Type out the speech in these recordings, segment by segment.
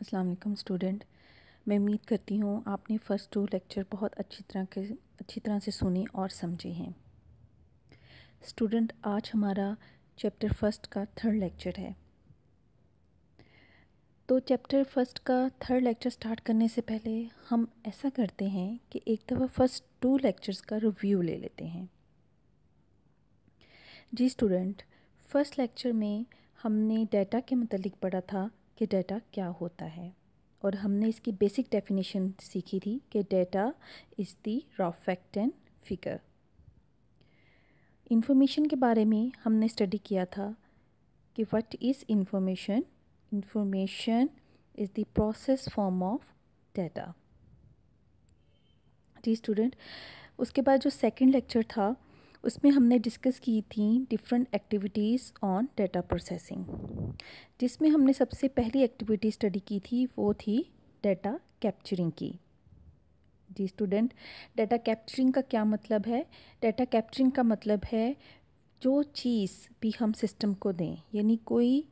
अस्सलाम वालेकुम स्टूडेंट। मैं उम्मीद करती हूँ आपने फ़र्स्ट 2 लेक्चर बहुत अच्छी तरह से सुने और समझे हैं। स्टूडेंट, आज हमारा चैप्टर फर्स्ट का थर्ड लेक्चर है। तो चैप्टर फर्स्ट का थर्ड लेक्चर स्टार्ट करने से पहले हम ऐसा करते हैं कि एक दफ़ा फ़र्स्ट 2 लेक्चर्स का रिव्यू ले लेते हैं। जी स्टूडेंट, फ़र्स्ट लेक्चर में हमने डाटा के मतलब पढ़ा था कि डाटा क्या होता है, और हमने इसकी बेसिक डेफिनेशन सीखी थी कि data is the raw fact and figure. Information के बारे में हमने स्टडी किया था कि what is information. Information is the process form of data. जी स्टूडेंट, उसके बाद जो सेकंड लेक्चर था उसमें हमने डिस्कस की थी different activities on data processing, जिसमें हमने सबसे पहली एक्टिविटी स्टडी की थी वो थी डाटा कैप्चरिंग की। जी स्टूडेंट, डाटा कैप्चरिंग का क्या मतलब है? डाटा कैप्चरिंग का मतलब है जो चीज़ भी हम सिस्टम को दें, यानी कोई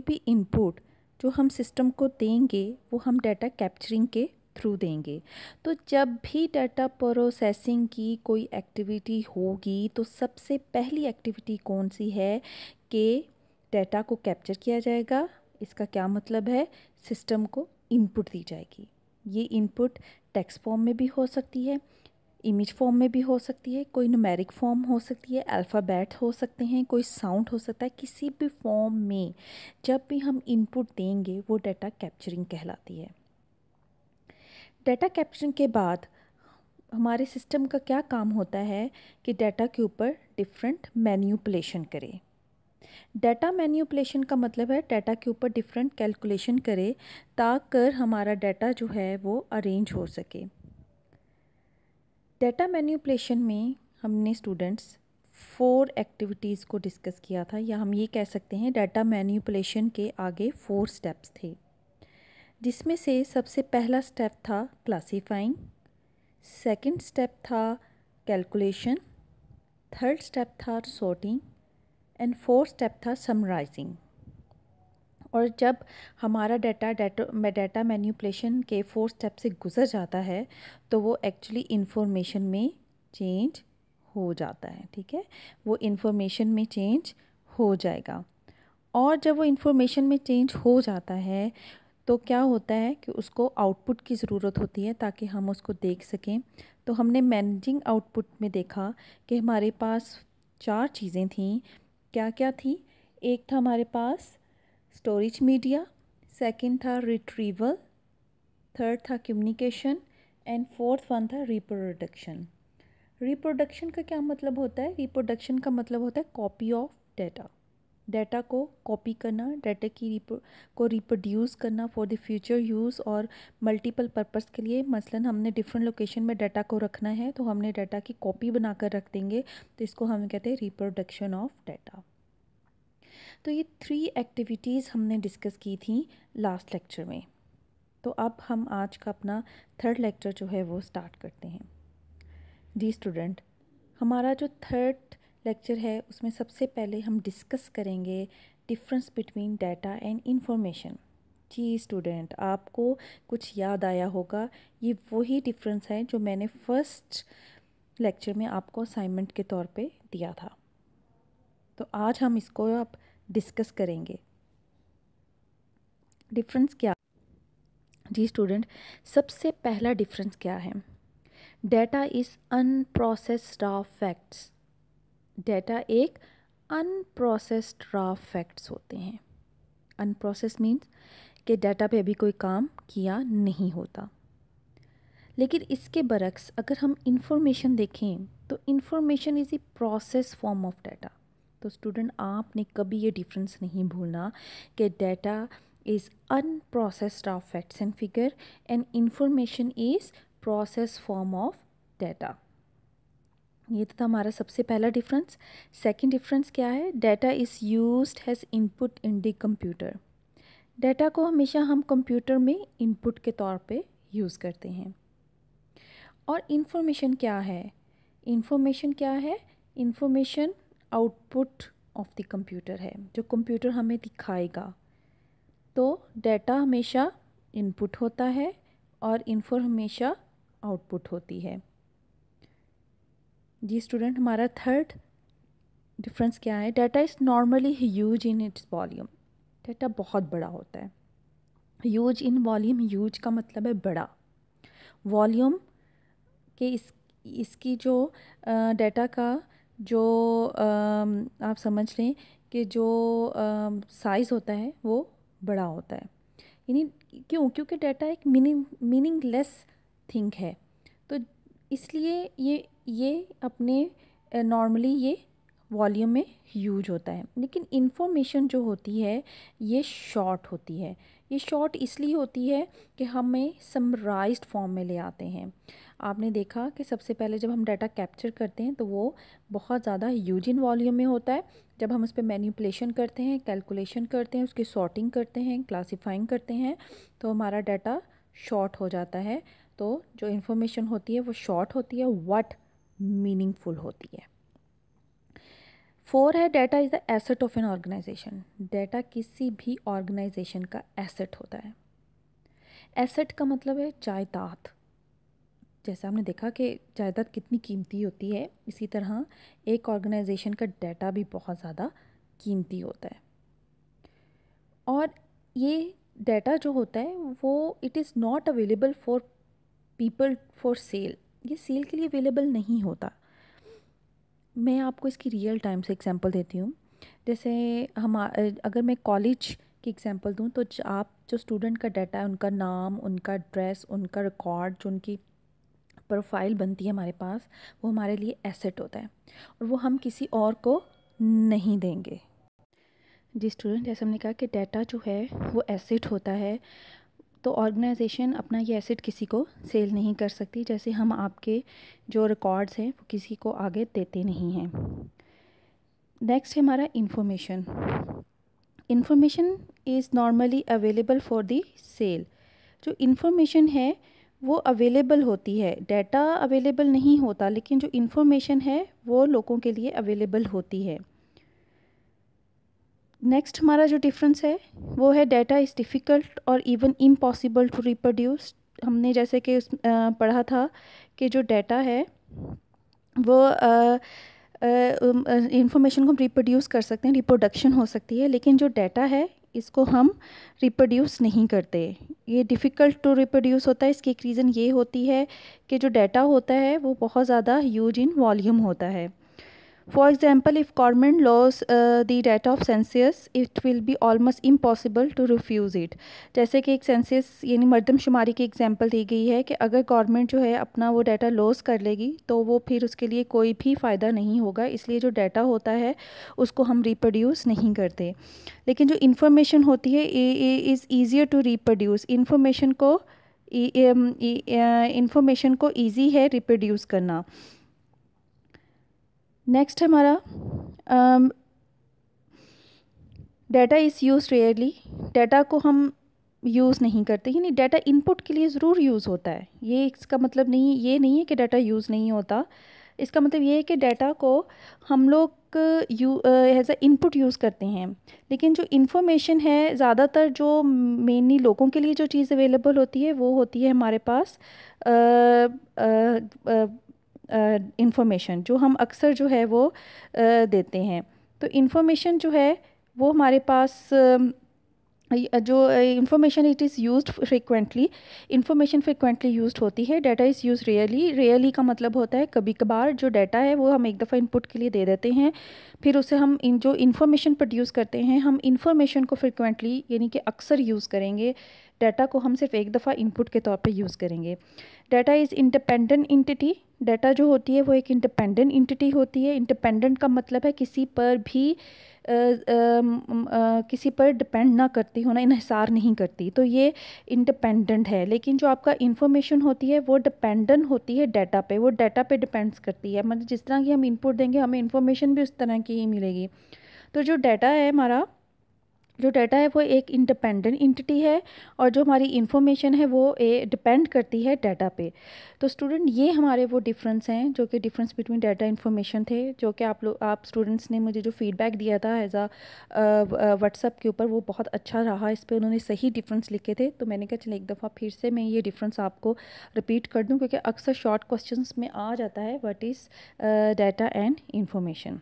भी इनपुट जो हम सिस्टम को देंगे वो हम डाटा कैप्चरिंग के थ्रू देंगे। तो जब भी डाटा प्रोसेसिंग की कोई एक्टिविटी होगी तो सबसे पहली एक्टिविटी कौन सी है कि डाटा को कैप्चर किया जाएगा। इसका क्या मतलब है? सिस्टम को इनपुट दी जाएगी। ये इनपुट टेक्स्ट फॉर्म में भी हो सकती है, इमेज फॉर्म में भी हो सकती है, कोई न्यूमेरिक फॉर्म हो सकती है, अल्फ़ाबेट हो सकते हैं, कोई साउंड हो सकता है। किसी भी फॉर्म में जब भी हम इनपुट देंगे वो डाटा कैप्चरिंग कहलाती है। डाटा कैप्चरिंग के बाद हमारे सिस्टम का क्या काम होता है कि डाटा के ऊपर डिफरेंट मैन्युपुलेशन करे। डाटा मैन्युपुलेशन का मतलब है डाटा के ऊपर डिफरेंट कैलकुलेशन करे ताकि हमारा डाटा जो है वो अरेंज हो सके। डाटा मैन्युपुलेशन में हमने स्टूडेंट्स 4 एक्टिविटीज़ को डिस्कस किया था, या हम ये कह सकते हैं डाटा मैन्युपुलेशन के आगे 4 स्टेप्स थे, जिसमें से सबसे पहला स्टेप था क्लासीफाइंग, सेकंड स्टेप था कैलकुलेशन, थर्ड स्टेप था सॉर्टिंग एंड फोर्थ स्टेप था समराइजिंग। और जब हमारा डाटा मैन्युपुलेशन के 4 स्टेप से गुजर जाता है तो वो एक्चुअली इंफॉर्मेशन में चेंज हो जाता है। ठीक है, वो इंफॉर्मेशन में चेंज हो जाएगा। और जब वो इंफॉर्मेशन में चेंज हो जाता है तो क्या होता है कि उसको आउटपुट की ज़रूरत होती है ताकि हम उसको देख सकें। तो हमने मैनेजिंग आउटपुट में देखा कि हमारे पास 4 चीज़ें थीं। क्या क्या थी? एक था हमारे पास स्टोरेज मीडिया, सेकंड था रिट्रीवल, थर्ड था कम्युनिकेशन एंड फोर्थ वन था रिप्रोडक्शन। रिप्रोडक्शन का क्या मतलब होता है? रिप्रोडक्शन का मतलब होता है कॉपी ऑफ डाटा। डाटा को कॉपी करना, डाटा को रिप्रोड्यूस करना फॉर द फ्यूचर यूज़ और मल्टीपल पर्पस के लिए। मसलन हमने डिफरेंट लोकेशन में डाटा को रखना है तो हमने डाटा की कॉपी बनाकर रख देंगे, तो इसको हम कहते हैं रिप्रोडक्शन ऑफ डाटा। तो ये 3 एक्टिविटीज़ हमने डिस्कस की थी लास्ट लेक्चर में। तो अब हम आज का अपना थर्ड लेक्चर जो है वो स्टार्ट करते हैं। जी स्टूडेंट, हमारा जो थर्ड लेक्चर है उसमें सबसे पहले हम डिस्कस करेंगे difference between data and information. जी स्टूडेंट, आपको कुछ याद आया होगा, ये वही डिफरेंस है जो मैंने फर्स्ट लेक्चर में आपको असाइनमेंट के तौर पे दिया था। तो आज हम इसको अब डिस्कस करेंगे। डिफरेंस क्या? जी स्टूडेंट, सबसे पहला डिफरेंस क्या है? Data is unprocessed raw facts. Data एक अनप्रोसेस्ड रॉ फैक्ट्स होते हैं। अनप्रोसेस मीन्स कि डाटा पे अभी कोई काम किया नहीं होता। लेकिन इसके बरक्स अगर हम इंफॉर्मेशन देखें तो information is a process form of data. तो स्टूडेंट, आपने कभी ये डिफरेंस नहीं भूलना कि data is unprocessed of facts and figure and information is process form of data. ये तो था हमारा सबसे पहला डिफरेंस। सेकंड डिफरेंस क्या है? Data is used has input in the computer. Data को हमेशा हम कंप्यूटर में इनपुट के तौर पे यूज़ करते हैं। और इंफॉर्मेशन क्या है? इंफॉर्मेशन क्या है? Information output of the computer है, जो कंप्यूटर हमें दिखाएगा। तो डाटा हमेशा इनपुट होता है और इन्फो हमेशा आउटपुट होती है। जी स्टूडेंट, हमारा थर्ड डिफरेंस क्या है? Data is normally huge in its volume. Data बहुत बड़ा होता है। ह्यूज इन वॉल्यूम, ह्यूज का मतलब है बड़ा। वॉल्यूम के इसकी जो डाटा का जो आप समझ लें कि जो साइज़ होता है वो बड़ा होता है। यानी क्योंकि डाटा एक मीनिंगलेस थिंग है, तो इसलिए ये अपने नॉर्मली ये वॉल्यूम में ह्यूज होता है। लेकिन इंफॉर्मेशन जो होती है ये शॉर्ट होती है। ये शॉर्ट इसलिए होती है कि हमें समराइज्ड फॉर्म में ले आते हैं। आपने देखा कि सबसे पहले जब हम डाटा कैप्चर करते हैं तो वो बहुत ज़्यादा ह्यूज इन वॉल्यूम में होता है। जब हम उस पर मैनिपुलेशन करते हैं, कैलकुलेशन करते हैं, उसकी सॉर्टिंग करते हैं, क्लासीफाइंग करते हैं, तो हमारा डाटा शॉर्ट हो जाता है। तो जो इन्फॉर्मेशन होती है वो शॉर्ट होती है, व्हाट मीनिंगफुल होती है। 4 है, data is the asset of an organisation. Data किसी भी ऑर्गेनाइजेशन का एसेट होता है। एसेट का मतलब है जायदाद। जैसे हमने देखा कि जायदाद कितनी कीमती होती है, इसी तरह एक ऑर्गेनाइजेशन का डाटा भी बहुत ज़्यादा कीमती होता है। और ये डाटा जो होता है वो it is not available for people for sale. ये सेल के लिए अवेलेबल नहीं होता। मैं आपको इसकी रियल टाइम से एग्जांपल देती हूँ। जैसे अगर मैं कॉलेज की एग्जांपल दूँ तो आप जो स्टूडेंट का डाटा है, उनका नाम, उनका एड्रेस, उनका रिकॉर्ड, जो उनकी प्रोफाइल बनती है हमारे पास, वो हमारे लिए एसेट होता है और वो हम किसी और को नहीं देंगे। जी स्टूडेंट, जैसे हमने कहा कि डाटा जो है वो एसेट होता है, तो ऑर्गेनाइजेशन अपना ये एसेट किसी को सेल नहीं कर सकती। जैसे हम आपके जो रिकॉर्ड्स हैं वो किसी को आगे देते नहीं हैं। नेक्स्ट है हमारा information. Information is normally available for the sale. जो इंफॉर्मेशन है वो अवेलेबल होती है, डाटा अवेलेबल नहीं होता, लेकिन जो इंफॉर्मेशन है वो लोगों के लिए अवेलेबल होती है। नेक्स्ट हमारा जो डिफरेंस है वो है डाटा इज़ डिफ़िकल्ट और इवन इम्पॉसिबल टू रिप्रोड्यूस। हमने जैसे कि पढ़ा था कि जो डाटा है वो इंफॉर्मेशन को हम रिप्रोड्यूस कर सकते हैं, रिप्रोडक्शन हो सकती है, लेकिन जो डाटा है इसको हम रिप्रोड्यूस नहीं करते। ये डिफ़िकल्ट टू रिप्रोड्यूस होता है। इसकी एक रीज़न ये होती है कि जो डाटा होता है वो बहुत ज़्यादा ह्यूज इन वॉल्यूम होता है। For example, if government laws the data of census, it will be almost impossible to refuse it. जैसे कि एक सेंसस यानी मर्दमशुमारी की एग्जांपल दी गई है कि अगर गवर्नमेंट जो है अपना वो डाटा लॉस कर लेगी तो वो फिर उसके लिए कोई भी फ़ायदा नहीं होगा, इसलिए जो डाटा होता है उसको हम रिप्रोड्यूस नहीं करते। लेकिन जो इन्फॉर्मेशन होती है is easier to reproduce. Information को ईजी है रिप्रोड्यूस करना। नेक्स्ट है हमारा data is use rarely. Data को हम यूज़ नहीं करते, यानी डाटा इनपुट के लिए ज़रूर यूज़ होता है। ये इसका मतलब ये नहीं है कि डाटा यूज़ नहीं होता। इसका मतलब ये है कि डाटा को हम लोग एज अ इनपुट यूज़ करते हैं, लेकिन जो इन्फॉर्मेशन है ज़्यादातर जो मेनली लोगों के लिए जो चीज़ अवेलेबल होती है वो होती है हमारे पास इंफॉर्मेशन, जो हम अक्सर जो है वो देते हैं। तो इन्फॉर्मेशन जो है वो हमारे पास जो information it is used frequently. Information frequently used होती है, data is use rarely. Rarely का मतलब होता है कभी कभार जो डाटा है वो हम एक दफ़ा इनपुट के लिए दे देते हैं, फिर उसे हम जो इन्फॉर्मेशन प्रोड्यूस करते हैं हम इन्फॉर्मेशन को फ्रिक्वेंटली यानी कि अक्सर यूज़ करेंगे। डाटा को हम सिर्फ एक दफ़ा इनपुट के तौर पे यूज़ करेंगे। Data is independent entity. Data जो होती है वो एक इंडिपेंडेंट इंटिटी होती है। इंडिपेंडेंट का मतलब है किसी पर भी किसी पर डिपेंड ना करती हो, ना इन्हिसार नहीं करती, तो ये इंडिपेंडेंट है। लेकिन जो आपका इन्फॉर्मेशन होती है वो डिपेंडेंट होती है डाटा पे, वो डाटा पे डिपेंड्स करती है। मतलब जिस तरह की हम इनपुट देंगे हमें इन्फॉर्मेशन भी उस तरह की ही मिलेगी। तो जो डाटा है हमारा जो डाटा है वो एक इंडिपेंडेंट इंटिटी है और जो हमारी इंफॉर्मेशन है वो डिपेंड करती है डाटा पे। तो स्टूडेंट ये हमारे वो डिफरेंस हैं जो कि डिफरेंस बिटवीन डाटा इन्फॉर्मेशन थे, जो कि आप स्टूडेंट्स ने मुझे जो फीडबैक दिया था एज व्हाट्सएप के ऊपर, वो बहुत अच्छा रहा। इस पर उन्होंने सही डिफरेंस लिखे थे। तो मैंने कहा चलो एक दफ़ा फिर से मैं ये डिफरेंस आपको रिपीट कर दूँ, क्योंकि अक्सर शॉर्ट क्वेश्चन में आ जाता है what is data and information.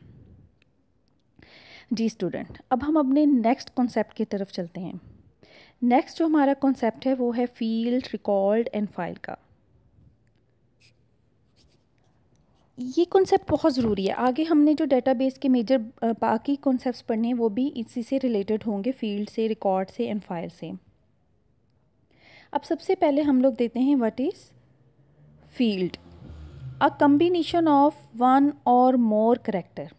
जी स्टूडेंट, अब हम अपने नेक्स्ट कॉन्सेप्ट की तरफ चलते हैं। नेक्स्ट जो हमारा कॉन्सेप्ट है वो है फील्ड, रिकॉर्ड एंड फाइल का। ये कॉन्सेप्ट बहुत ज़रूरी है। आगे हमने जो डेटाबेस के मेजर बाकी कॉन्सेप्ट्स पढ़ने हैं वो भी इसी से रिलेटेड होंगे, फील्ड से, रिकॉर्ड से एंड फाइल से। अब सबसे पहले हम लोग देते हैं what is field. A combination of one और मोर करेक्टर,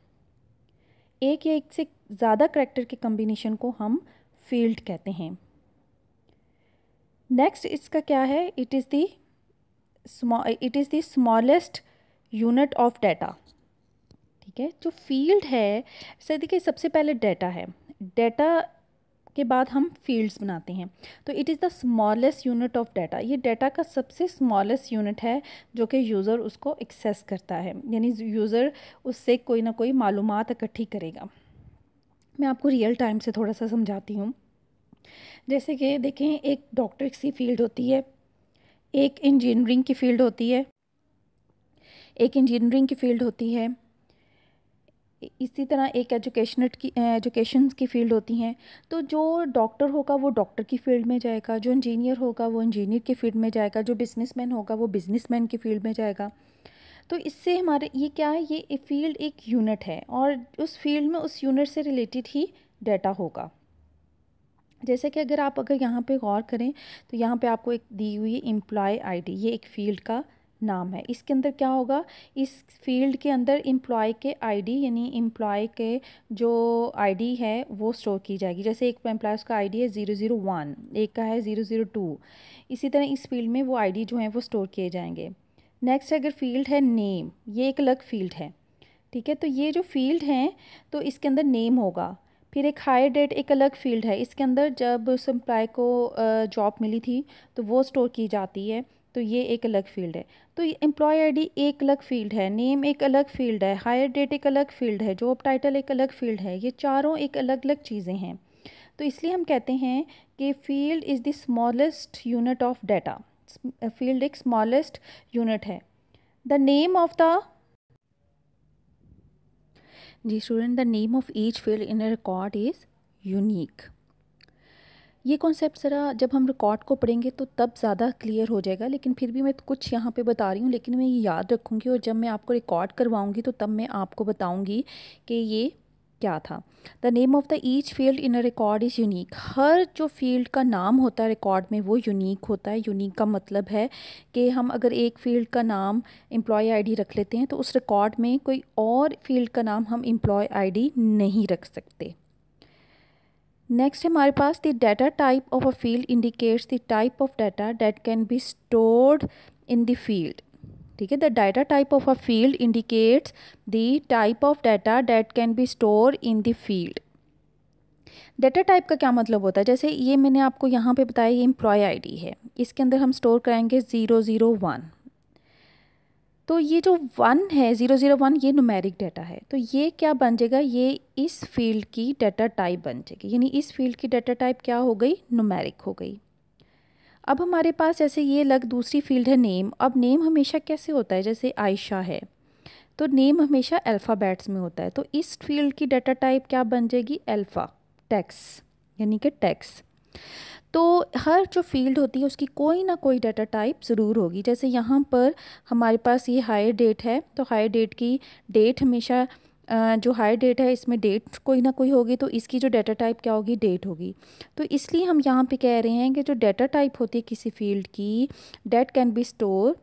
एक या एक से ज़्यादा करेक्टर के कम्बिनेशन को हम फील्ड कहते हैं। नेक्स्ट इसका क्या है, it is the smallest unit of data. ठीक है, जो फील्ड है, सर देखिए सबसे पहले डाटा है, डाटा के बाद हम फील्ड्स बनाते हैं। तो it is the smallest unit of data, ये डाटा का सबसे स्मॉलेस्ट यूनिट है जो कि यूज़र उसको एक्सेस करता है, यानी यूज़र उससे कोई ना कोई मालूमात इकट्ठी करेगा। मैं आपको रियल टाइम से थोड़ा सा समझाती हूँ। जैसे कि देखें, एक डॉक्टर की फील्ड होती है, एक इंजीनियरिंग की फ़ील्ड होती है, इसी तरह एक एजुकेशन की फ़ील्ड होती हैं। तो जो डॉक्टर होगा वो डॉक्टर की फ़ील्ड में जाएगा, जो इंजीनियर होगा वो इंजीनियर की फ़ील्ड में जाएगा, जो बिज़नेसमैन होगा वो बिज़नेसमैन की फ़ील्ड में जाएगा। तो इससे हमारे ये क्या है, ये फील्ड एक यूनिट है और उस फील्ड में उस यूनिट से रिलेटेड ही डाटा होगा। जैसे कि अगर यहाँ पे गौर करें तो यहाँ पे आपको एक दी हुई है एम्प्लॉय आईडी, ये एक फ़ील्ड का नाम है। इसके अंदर क्या होगा, इस फील्ड के अंदर एम्प्लॉय के आईडी यानी एम्प्लॉय के जो आईडी है वो स्टोर की जाएगी। जैसे एक एम्प्लॉय का आईडी है 001, एक का है 002, इसी तरह इस फील्ड में वो आईडी जो है वो स्टोर किए जाएंगे। नेक्स्ट अगर फील्ड है नेम, ये एक अलग फील्ड है। ठीक है, तो ये जो फील्ड हैं तो इसके अंदर नेम होगा। फिर एक हायर डेट एक अलग फील्ड है, इसके अंदर जब उस एम्प्लॉय को जॉब मिली थी तो वो स्टोर की जाती है, तो ये एक अलग फील्ड है। तो एम्प्लॉय आईडी एक अलग फील्ड है, नेम एक अलग फील्ड है, हायर डेट एक अलग फील्ड है, जॉब टाइटल एक अलग फील्ड है। ये चारों एक अलग अलग चीज़ें हैं। तो इसलिए हम कहते हैं कि field is the smallest unit of data. Field एक स्मॉलेस्ट यूनिट है। द नेम ऑफ द जी student, the name of each field in a record is unique. ये कॉन्सेप्ट ज़रा जब हम रिकॉर्ड को पढ़ेंगे तो तब ज़्यादा क्लियर हो जाएगा, लेकिन फिर भी मैं कुछ यहाँ पे बता रही हूँ, लेकिन मैं ये याद रखूँगी और जब मैं आपको रिकॉर्ड करवाऊँगी तो तब मैं आपको बताऊँगी कि ये क्या था। The name of the each field in a record is unique. हर जो फील्ड का नाम होता है रिकॉर्ड में वो यूनिक होता है। यूनिक का मतलब है कि हम अगर एक फ़ील्ड का नाम एम्प्लॉय आईडी रख लेते हैं तो उस रिकॉर्ड में कोई और फील्ड का नाम हम एम्प्लॉय आईडी नहीं रख सकते। नेक्स्ट हमारे पास the data type of a field indicates the type of data that can be stored in the field. ठीक है, the data type of a field indicates the type of data that can be store in the field. Data type का क्या मतलब होता है, जैसे ये मैंने आपको यहाँ पे बताया, ये एम्प्लॉय आईडी है, इसके अंदर हम स्टोर कराएंगे 001। तो ये जो 1 है 001 ये न्यूमेरिक डाटा है, तो ये क्या बन जाएगा, ये इस फील्ड की डाटा टाइप बन जाएगी, यानी इस फील्ड की डाटा टाइप क्या हो गई, न्यूमेरिक हो गई। अब हमारे पास जैसे ये अलग दूसरी फील्ड है नेम। अब नेम हमेशा कैसे होता है, जैसे आयशा है तो नेम हमेशा अल्फ़ाबेट्स में होता है, तो इस फील्ड की डाटा टाइप क्या बन जाएगी, अल्फ़ा टेक्स्ट, यानी कि टेक्स्ट। तो हर जो फील्ड होती है उसकी कोई ना कोई डाटा टाइप ज़रूर होगी। जैसे यहाँ पर हमारे पास ये हायर डेट है, तो हायर डेट की डेट हमेशा जो हायर डेट है इसमें डेट कोई ना कोई होगी, तो इसकी जो डाटा टाइप क्या होगी, डेट होगी। तो इसलिए हम यहाँ पे कह रहे हैं कि जो डाटा टाइप होती है किसी फील्ड की, डेट कैन बी स्टोर,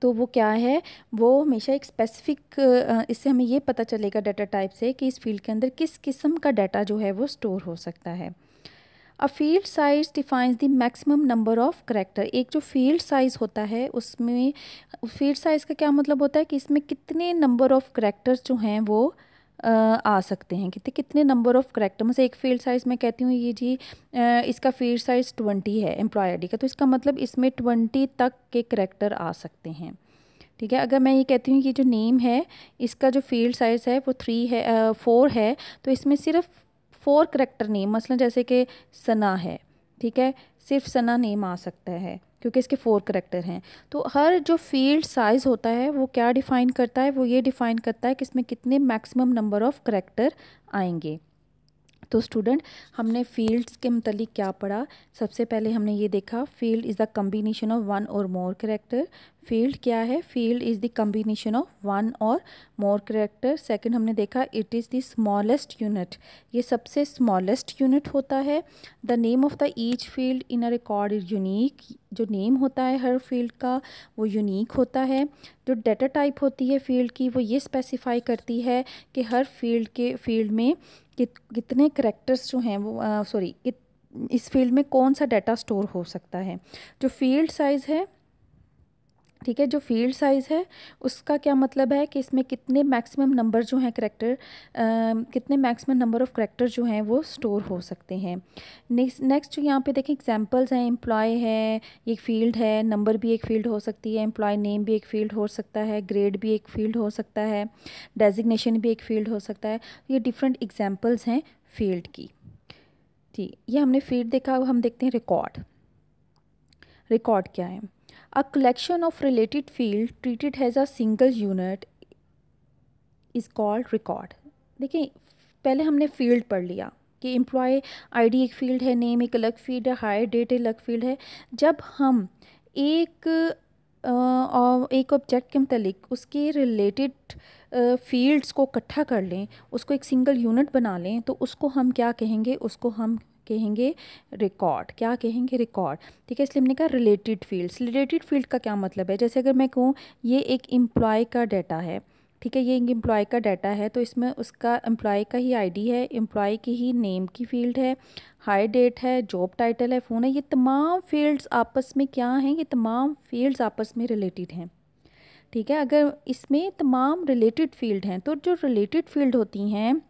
तो वो क्या है, वो हमेशा एक स्पेसिफिक, इससे हमें ये पता चलेगा डाटा टाइप से कि इस फील्ड के अंदर किस किस्म का डाटा जो है वो स्टोर हो सकता है। A field size defines the maximum number of character. एक जो फील्ड साइज़ होता है उसमें, फील्ड साइज़ का क्या मतलब होता है कि इसमें कितने नंबर ऑफ करेक्टर्स जो हैं वो आ सकते हैं। कितने कितने नंबर ऑफ़ करेक्टर, मतलब एक फील्ड साइज़ मैं कहती हूँ ये जी इसका फील्ड साइज़ 20 है एम्प्लॉय आईडी का, तो इसका मतलब इसमें 20 तक के करेक्टर आ सकते हैं। ठीक है, अगर मैं ये कहती हूँ कि जो नेम है इसका जो फील्ड साइज़ है वो 4 है, तो इसमें सिर्फ 4 करेक्टर नेम, मसलन जैसे कि सना है, ठीक है, सिर्फ सना नेम आ सकता है क्योंकि इसके 4 करेक्टर हैं। तो हर जो फील्ड साइज़ होता है वो क्या डिफ़ाइन करता है, वो ये डिफ़ाइन करता है कि इसमें कितने मैक्सिमम नंबर ऑफ़ करेक्टर आएंगे। तो स्टूडेंट, हमने फील्ड्स के मतलब क्या पढ़ा। सबसे पहले हमने ये देखा field is the combination of one और मोर करेक्टर। फील्ड क्या है, field is the combination of one और मोर करेक्टर। सेकंड हमने देखा it is the smallest unit, ये सबसे स्मॉलेस्ट यूनिट होता है। The name of the each field in a record is unique, जो नेम होता है हर फील्ड का वो यूनिक होता है। जो डाटा टाइप होती है फील्ड की वो ये स्पेसिफाई करती है कि हर फील्ड में कितने करेक्टर्स जो हैं वो इस फील्ड में कौन सा डाटा स्टोर हो सकता है। जो फील्ड साइज़ है, ठीक है, जो फील्ड साइज़ है उसका क्या मतलब है कि इसमें कितने मैक्सिमम नंबर जो हैं कितने मैक्सिमम नंबर ऑफ़ करेक्टर जो हैं वो स्टोर हो सकते हैं। नेक्स्ट जो यहाँ पे देखें एग्जांपल्स हैं, एम्प्लॉय है एक फ़ील्ड है, नंबर भी एक फ़ील्ड हो सकती है, एम्प्लॉय नेम भी एक फ़ील्ड हो सकता है, ग्रेड भी एक फ़ील्ड हो सकता है, डेजिग्नेशन भी एक फ़ील्ड हो सकता है। ये डिफरेंट एग्जाम्पल्स हैं फील्ड की। ठीक, ये हमने फील्ड देखा। अब हम देखते हैं रिकॉर्ड। रिकॉर्ड क्या है, A collection of related field treated as a single unit is called record। देखिए, पहले हमने फील्ड पढ़ लिया कि एम्प्लॉय आईडी एक फील्ड है, नेम एक अलग फील्ड है, हायर डेट एक अलग फील्ड है। जब हम एक एक ऑब्जेक्ट के मतलब उसके रिलेटेड फील्ड्स को इकट्ठा कर लें, उसको एक सिंगल यूनिट बना लें, तो उसको हम क्या कहेंगे, उसको हम कहेंगे रिकॉर्ड। क्या कहेंगे, रिकॉर्ड। ठीक है, इसलिए हमने कहा रिलेटेड फील्ड्स। रिलेटेड फील्ड का क्या मतलब है, जैसे अगर मैं कहूँ ये एक एम्प्लॉय का डाटा है, ठीक है, ये एक एम्प्लॉय का डाटा है, तो इसमें उसका एम्प्लॉय का ही आईडी है, एम्प्लॉय की ही नेम की फील्ड है, हायर डेट है, जॉब टाइटल है, फ़ोन है। ये तमाम फील्ड्स आपस में क्या हैं, ये तमाम फील्ड्स आपस में रिलेटेड हैं। ठीक है, अगर इसमें तमाम रिलेटेड फील्ड हैं तो जो रिलेटेड फील्ड होती हैं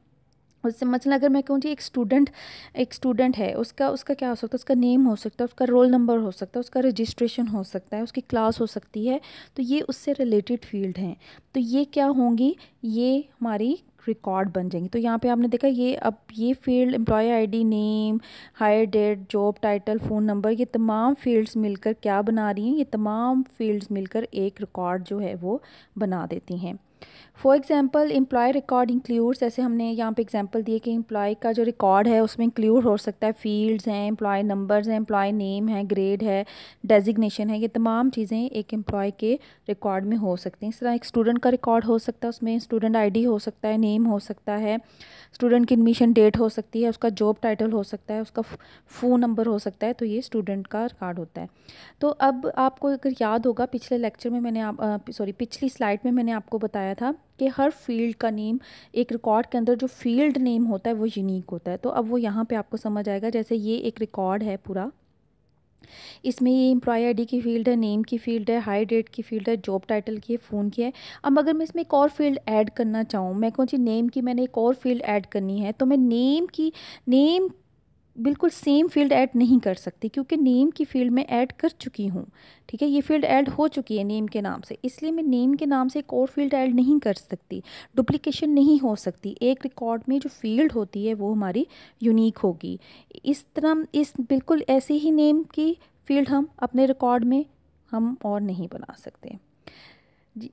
उससे मतलब अगर मैं कहूँ जी एक स्टूडेंट है, उसका क्या हो सकता है, उसका नेम हो सकता है, उसका रोल नंबर हो सकता है, उसका रजिस्ट्रेशन हो सकता है, उसकी क्लास हो सकती है, तो ये उससे रिलेटेड फील्ड हैं। तो ये क्या होंगी, ये हमारी रिकॉर्ड बन जाएंगी। तो यहाँ पे आपने देखा ये अब ये field employ ID, name, hire date, job title, phone number, ये तमाम फील्ड्स मिलकर क्या बना रही हैं, ये तमाम फील्ड्स मिलकर एक रिकॉर्ड जो है वो बना देती हैं। For example employ record includes, जैसे हमने यहाँ पे एग्जांपल दिए कि एम्प्लॉय का जो रिकॉर्ड है उसमें इंक्लूड हो सकता है फील्ड्स हैं, एम्प्लॉय नंबर्स हैं, एम्प्लॉय नेम है, ग्रेड है, डेजिग्नेशन है, ये तमाम चीज़ें एक एम्प्लॉय के रिकॉर्ड में हो सकती हैं। इस तरह एक स्टूडेंट का रिकॉर्ड हो सकता है, उसमें स्टूडेंट आईडी हो सकता है, नेम हो सकता है, स्टूडेंट की एडमिशन डेट हो सकती है, उसका जॉब टाइटल हो सकता है, उसका फ़ोन नंबर हो सकता है, तो ये स्टूडेंट का रिकॉर्ड होता है। तो अब आपको अगर याद होगा पिछले लेक्चर में पिछली स्लाइड में मैंने आपको बताया था कि हर फील्ड का नेम एक रिकॉर्ड के अंदर जो फील्ड नेम होता है वो यूनिक होता है। तो अब वो यहाँ पे आपको समझ आएगा। जैसे ये एक रिकॉर्ड है पूरा, इसमें ये एम्प्लॉय आईडी की फील्ड है, नेम की फील्ड है, हायर डेट की फील्ड है, जॉब टाइटल की है, फ़ोन की है। अब अगर मैं इसमें एक और फील्ड ऐड करना चाहूँ, मैं कहूँ जी नेम की मैंने एक और फील्ड ऐड करनी है, तो मैं नेम बिल्कुल सेम फील्ड ऐड नहीं कर सकती क्योंकि नेम की फील्ड में ऐड कर चुकी हूँ। ठीक है, ये फील्ड ऐड हो चुकी है नेम के नाम से, इसलिए मैं नेम के नाम से एक और फील्ड ऐड नहीं कर सकती, डुप्लीकेशन नहीं हो सकती। एक रिकॉर्ड में जो फील्ड होती है वो हमारी यूनिक होगी। इस तरह बिल्कुल ऐसे ही नेम की फील्ड हम अपने रिकॉर्ड में हम और नहीं बना सकते।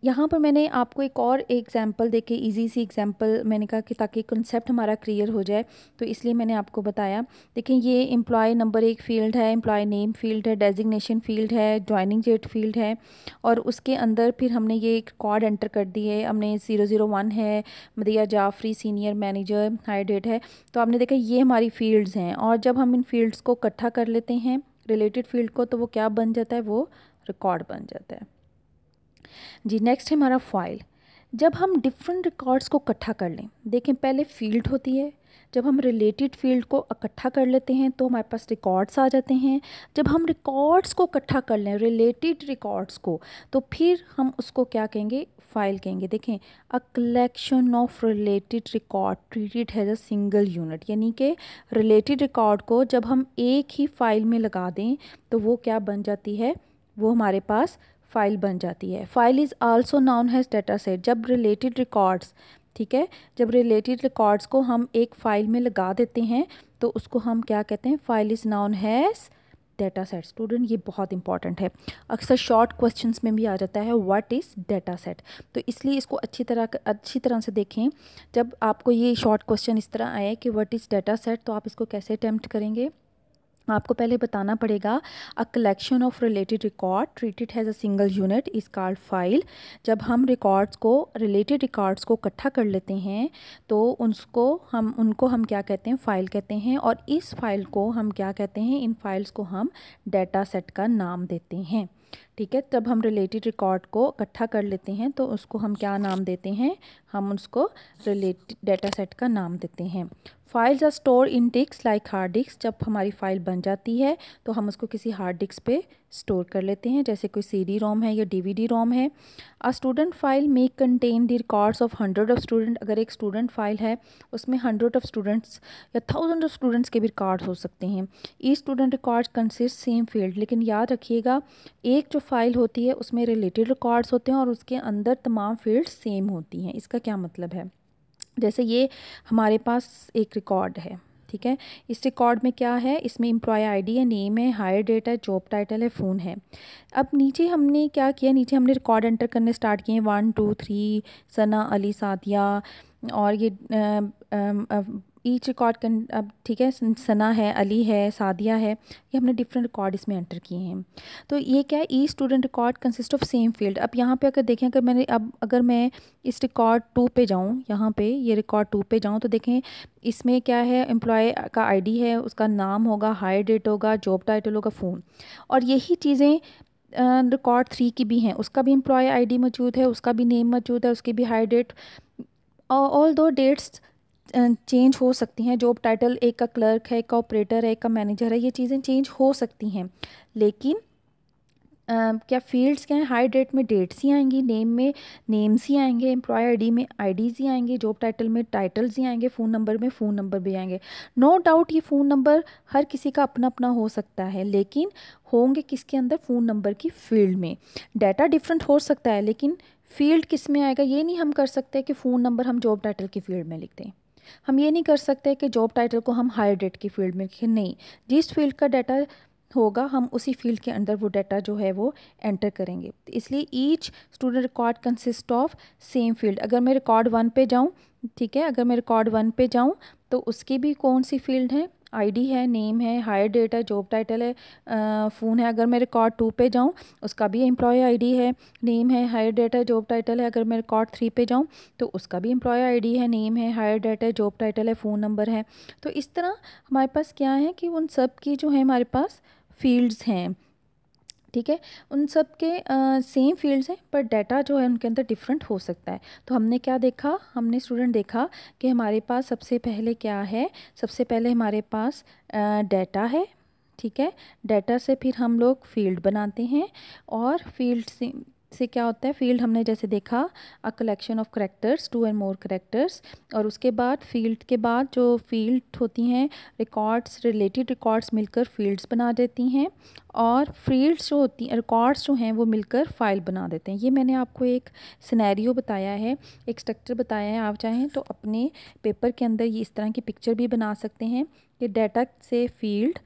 यहाँ पर मैंने आपको एक और एग्जांपल देके इजी सी एग्जांपल मैंने कहा कि ताकि कंसेप्ट हमारा क्लियर हो जाए, तो इसलिए मैंने आपको बताया। देखिए ये एम्प्लॉय नंबर एक फ़ील्ड है, एम्प्लॉय नेम फ़ील्ड है, डेजिग्नेशन फ़ील्ड है, जॉइनिंग डेट फ़ील्ड है, और उसके अंदर फिर हमने ये एक कोड एंटर कर दिए। हमने 001 है, Madiya Jafri senior manager, hire date है। तो आपने देखा ये हमारी फ़ील्ड्स हैं, और जब हम इन फील्ड्स को इकट्ठा कर लेते हैं रिलेटेड फील्ड को, तो वो क्या बन जाता है, वो रिकॉर्ड बन जाता है जी। नेक्स्ट है हमारा फाइल। जब हम डिफरेंट रिकॉर्ड्स को इकट्ठा कर लें, देखें पहले फील्ड होती है, जब हम रिलेटेड फील्ड को इकट्ठा कर लेते हैं तो हमारे पास रिकॉर्ड्स आ जाते हैं। जब हम रिकॉर्ड्स को इकट्ठा कर लें, रिलेटेड रिकॉर्ड्स को, तो फिर हम उसको क्या कहेंगे, फाइल कहेंगे। देखें, a collection of related record treated has a single unit, यानी कि रिलेटेड रिकॉर्ड को जब हम एक ही फाइल में लगा दें तो वो क्या बन जाती है, वो हमारे पास फाइल बन जाती है। File is also known has data set. जब रिलेटेड रिकॉर्ड्स, ठीक है, जब रिलेटेड रिकॉर्ड्स को हम एक फ़ाइल में लगा देते हैं तो उसको हम क्या कहते हैं, file is noun has data set. Student ये बहुत इंपॉर्टेंट है, अक्सर शॉर्ट क्वेश्चंस में भी आ जाता है व्हाट इज़ डाटा सेट, तो इसलिए इसको अच्छी तरह से देखें। जब आपको ये शॉर्ट क्वेश्चन इस तरह आए कि व्हाट इज़ डाटा सेट, तो आप इसको कैसे अटेम्प्ट करेंगे। आपको पहले बताना पड़ेगा a collection of related record treated has a single unit is called file. जब हम रिकॉर्ड्स को, रिलेटेड रिकॉर्ड्स को इकट्ठा कर लेते हैं तो उनको हम क्या कहते हैं, फ़ाइल कहते हैं। और इस फाइल को हम क्या कहते हैं, इन फाइल्स को हम डाटा सेट का नाम देते हैं। ठीक है, जब हम रिलेटेड रिकॉर्ड को इकट्ठा कर लेते हैं तो उसको हम क्या नाम देते हैं, हम उसको रिलेटेड डाटा सेट का नाम देते हैं। Files are store in disk like hard disk. जब हमारी फ़ाइल बन जाती है तो हम उसको किसी हार्ड डिस्क पे स्टोर कर लेते हैं, जैसे कोई CD रोम है या DVD रोम है। A student file may contain the records of 100 of student. अगर एक स्टूडेंट फाइल है उसमें 100 ऑफ स्टूडेंट्स या 1000 ऑफ स्टूडेंट्स के भी रिकॉर्ड्स हो सकते हैं। Each student records consist same field. लेकिन याद रखिएगा, एक जो फाइल होती है उसमें रिलेटेड रिकॉर्ड्स होते हैं और उसके अंदर तमाम फील्ड सेम होती हैं। इसका क्या मतलब है, जैसे ये हमारे पास एक रिकॉर्ड है, ठीक है, इस रिकॉर्ड में क्या है, इसमें एम्प्लॉय आईडी है, नेम है, हायर डेट है, जॉब टाइटल है, फ़ोन है। अब नीचे हमने क्या किया, नीचे हमने रिकॉर्ड एंटर करने स्टार्ट किए हैं 1 2 3 सना, अली, सादिया, और ये ईच रिकॉर्ड अब ठीक है, सना है, अली है, सादिया है, ये हमने डिफरेंट रिकॉर्ड इसमें एंटर किए हैं। तो ये क्या है, each student record consist of same field. अब यहाँ पे अगर देखें, अगर मैं इस रिकॉर्ड 2 पे जाऊँ, यहाँ पे ये रिकॉर्ड 2 पे जाऊँ तो देखें इसमें क्या है, एम्प्लॉय का आईडी है, उसका नाम होगा, हायर डेट होगा, जॉब टाइटल होगा, फ़ोन। और यही चीज़ें रिकॉर्ड 3 की भी हैं, उसका भी एम्प्लॉय आईडी मौजूद है, उसका भी नेम मौजूद है, उसकी भी हायर डेट। ऑल दो डेट्स चेंज हो सकती हैं। जॉब टाइटल एक का क्लर्क है, एक का ऑपरेटर है, एक का मैनेजर है, ये चीज़ें चेंज हो सकती हैं। लेकिन क्या फील्ड्स क्या हैं, हाई डेट में डेट्स ही आएंगी, नेम में नेम्स ही आएंगे, एम्प्लॉय आईडी में आईडीज़ ही आएंगे, जॉब टाइटल में टाइटल्स ही आएंगे, फ़ोन नंबर में फ़ोन नंबर भी आएंगे। नो डाउट ये फ़ोन नंबर हर किसी का अपना अपना हो सकता है, लेकिन होंगे किसके अंदर, फ़ोन नंबर की फील्ड में। डाटा डिफरेंट हो सकता है लेकिन फील्ड किस में आएगा, ये नहीं हम कर सकते कि फ़ोन नंबर हम जॉब टाइटल की फील्ड में लिख दें। हम ये नहीं कर सकते कि जॉब टाइटल को हम हायर डेट की फील्ड में लिखें, नहीं, जिस फील्ड का डाटा होगा हम उसी फील्ड के अंदर वो डाटा जो है वो एंटर करेंगे। तो इसलिए each student record consist of same field. अगर मैं रिकॉर्ड 1 पे जाऊँ, ठीक है, अगर मैं रिकॉर्ड 1 पे जाऊँ तो उसकी भी कौन सी फील्ड है, आईडी है, नेम है, हायर डेट है, जॉब टाइटल है, फ़ोन है। अगर मैं रिकॉर्ड 2 पे जाऊँ उसका भी एम्प्लॉय आईडी है, नेम है, हायर डेट है, जॉब टाइटल है। अगर मैं रिकॉर्ड 3 पे जाऊँ तो उसका भी एम्प्लॉय आईडी है, नेम है, हायर डेट है, जॉब टाइटल है, फ़ोन नंबर है। तो इस तरह हमारे पास क्या है कि उन सब की जो है हमारे पास फील्ड्स हैं, ठीक है, उन सब के सेम फील्ड्स हैं पर डाटा जो है उनके अंदर डिफरेंट हो सकता है। तो हमने क्या देखा, हमने स्टूडेंट देखा कि हमारे पास सबसे पहले क्या है, सबसे पहले हमारे पास डाटा है, ठीक है, डाटा से फिर हम लोग फील्ड बनाते हैं और फील्ड से क्या होता है, फील्ड हमने जैसे देखा a collection of characters 2 and more characters. और उसके बाद फील्ड के बाद जो फील्ड होती हैं, रिकॉर्ड्स, रिलेटेड रिकॉर्ड्स मिलकर फील्ड्स बना देती हैं और फील्ड्स जो होती हैं, रिकॉर्ड्स जो हैं वो मिलकर फाइल बना देते हैं। ये मैंने आपको एक सिनेरियो बताया है, एक स्ट्रक्चर बताया है। आप चाहें तो अपने पेपर के अंदर ये इस तरह की पिक्चर भी बना सकते हैं कि डाटा से फील्ड,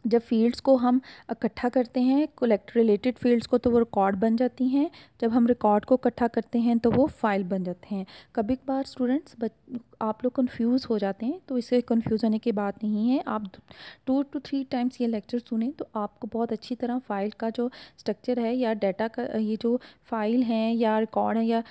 जब फील्ड्स को हम इकट्ठा करते हैं, कलेक्ट रिलेटेड फील्ड्स को, तो वो रिकॉर्ड बन जाती हैं। जब हम रिकॉर्ड को इकट्ठा करते हैं तो वो फाइल बन जाते हैं। कभी कभार स्टूडेंट्स आप लोग कंफ्यूज हो जाते हैं, तो इससे कंफ्यूज होने की बात नहीं है। आप 2 to 3 टाइम्स ये लेक्चर सुने तो आपको बहुत अच्छी तरह फाइल का जो स्ट्रक्चर है या डाटा का, ये जो फाइल हैं या रिकॉर्ड है या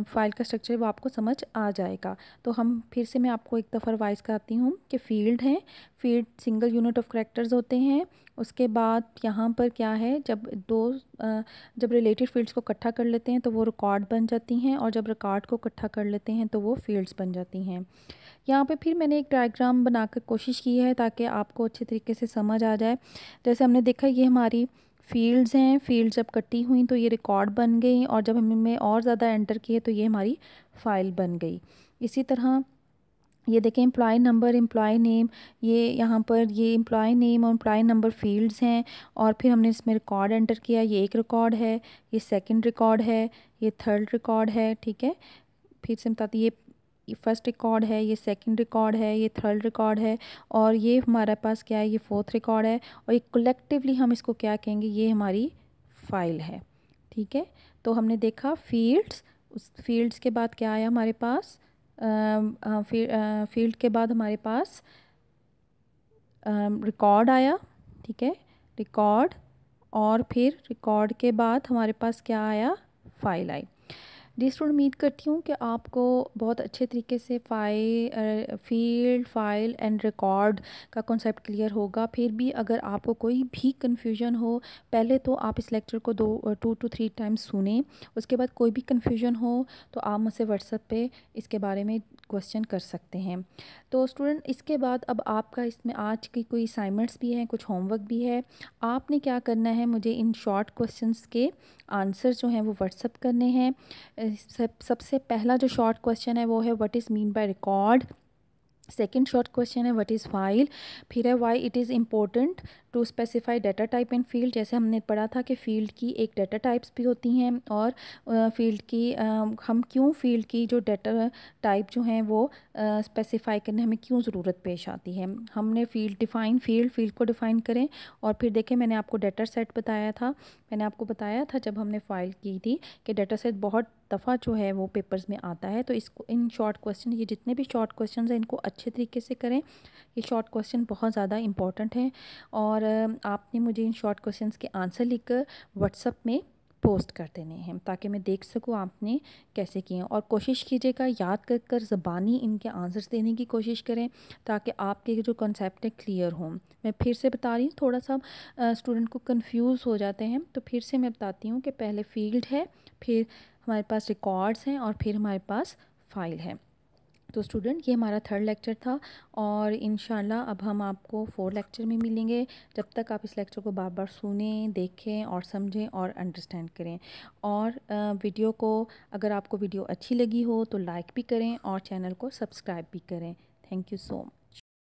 फाइल का स्ट्रक्चर है वो आपको समझ आ जाएगा। तो हम फिर से मैं आपको एक दफ़ा रिवाइज कराती हूँ कि फील्ड हैं, field single unit of characters होते हैं। उसके बाद यहाँ पर क्या है, जब रिलेटेड फील्ड्स को इकट्ठा कर लेते हैं तो वो रिकॉर्ड बन जाती हैं और जब रिकॉर्ड को इकट्ठा कर लेते हैं तो वो फील्ड्स बन जाती हैं। यहाँ पे फिर मैंने एक डायग्राम बनाकर कोशिश की है ताकि आपको अच्छे तरीके से समझ आ जाए। जैसे हमने देखा ये हमारी फील्ड्स हैं, फील्ड्स जब कटी हुई तो ये रिकॉर्ड बन गई, और जब हमने और ज़्यादा एंटर किए तो ये हमारी फ़ाइल बन गई। इसी तरह ये देखें एम्प्लॉय नंबर, एम्प्लॉय नेम, ये यहाँ पर ये एम्प्लॉय नेम और एम्प्लॉय नंबर फील्ड्स हैं, और फिर हमने इसमें रिकॉर्ड एंटर किया। ये एक रिकॉर्ड है, ये सेकंड रिकॉर्ड है, ये थर्ड रिकॉर्ड है, ठीक है। फिर से बताती, ये फर्स्ट रिकॉर्ड है, ये सेकंड रिकॉर्ड है, ये थर्ड रिकॉर्ड है, और ये हमारे पास क्या है, ये फोर्थ रिकॉर्ड है, और ये कलेक्टिवली हम इसको क्या कहेंगे, ये हमारी फ़ाइल है, ठीक है। तो हमने देखा फील्ड्स, उस फील्ड्स के बाद क्या आया हमारे पास, फील्ड के बाद हमारे पास रिकॉर्ड आया, ठीक है, रिकॉर्ड, और फिर रिकॉर्ड के बाद हमारे पास क्या आया, फ़ाइल आई। जी स्टूडेंट, उम्मीद करती हूँ कि आपको बहुत अच्छे तरीके से फील्ड, फाइल एंड रिकॉर्ड का कॉन्सेप्ट क्लियर होगा। फिर भी अगर आपको कोई भी कन्फ्यूजन हो, पहले तो आप इस लेक्चर को 2 to 3 टाइम्स सुने, उसके बाद कोई भी कन्फ्यूजन हो तो आप मुझसे व्हाट्सएप पे इसके बारे में क्वेश्चन कर सकते हैं। तो स्टूडेंट, इसके बाद अब आपका इसमें आज की कोई असाइनमेंट्स भी हैं, कुछ होमवर्क भी है। आपने क्या करना है, मुझे इन शॉर्ट क्वेश्चंस के आंसर जो हैं वो व्हाट्सएप करने हैं। सबसे पहला जो शॉर्ट क्वेश्चन है वो है what is mean by record. Second short question है व्हाट इज़ फाइल। फिर है why it is important to specify data type and field. जैसे हमने पढ़ा था कि फ़ील्ड की एक डाटा टाइप्स भी होती हैं, और फील्ड की हम क्यों फील्ड की जो डाटा टाइप जो हैं वो स्पेसिफाई करने हमें क्यों ज़रूरत पेश आती है। हमने फील्ड को डिफ़ाइन करें, और फिर देखें मैंने आपको डाटा सेट बताया था, मैंने आपको बताया था जब हमने फ़ाइल की थी कि डाटा सेट बहुत दफ़ा जो है वो पेपर्स में आता है। तो इसको इन शॉर्ट क्वेश्चन, ये जितने भी शॉर्ट क्वेश्चन हैं इनको अच्छे तरीके से करें। ये शॉर्ट क्वेश्चन बहुत ज़्यादा इंपॉर्टेंट हैं, और आपने मुझे इन शॉर्ट क्वेश्चंस के आंसर लिखकर व्हाट्सएप में पोस्ट कर देने हैं ताकि मैं देख सकूँ आपने कैसे किए हैं। और कोशिश कीजिएगा याद कर ज़बानी इनके आंसर्स देने की कोशिश करें ताकि आपके जो कॉन्सेप्ट है क्लियर हों। मैं फिर से बता रही हूँ, थोड़ा सा स्टूडेंट को कंफ्यूज हो जाते हैं, तो फिर से मैं बताती हूँ कि पहले फील्ड है, फिर हमारे पास रिकॉर्ड्स हैं, और फिर हमारे पास फाइल है। तो स्टूडेंट, ये हमारा थर्ड लेक्चर था, और इंशाल्लाह अब हम आपको 4 लेक्चर में मिलेंगे। जब तक आप इस लेक्चर को बार बार सुनें, देखें और समझें और अंडरस्टैंड करें। और वीडियो को, अगर आपको वीडियो अच्छी लगी हो तो लाइक भी करें और चैनल को सब्सक्राइब भी करें। Thank you so much.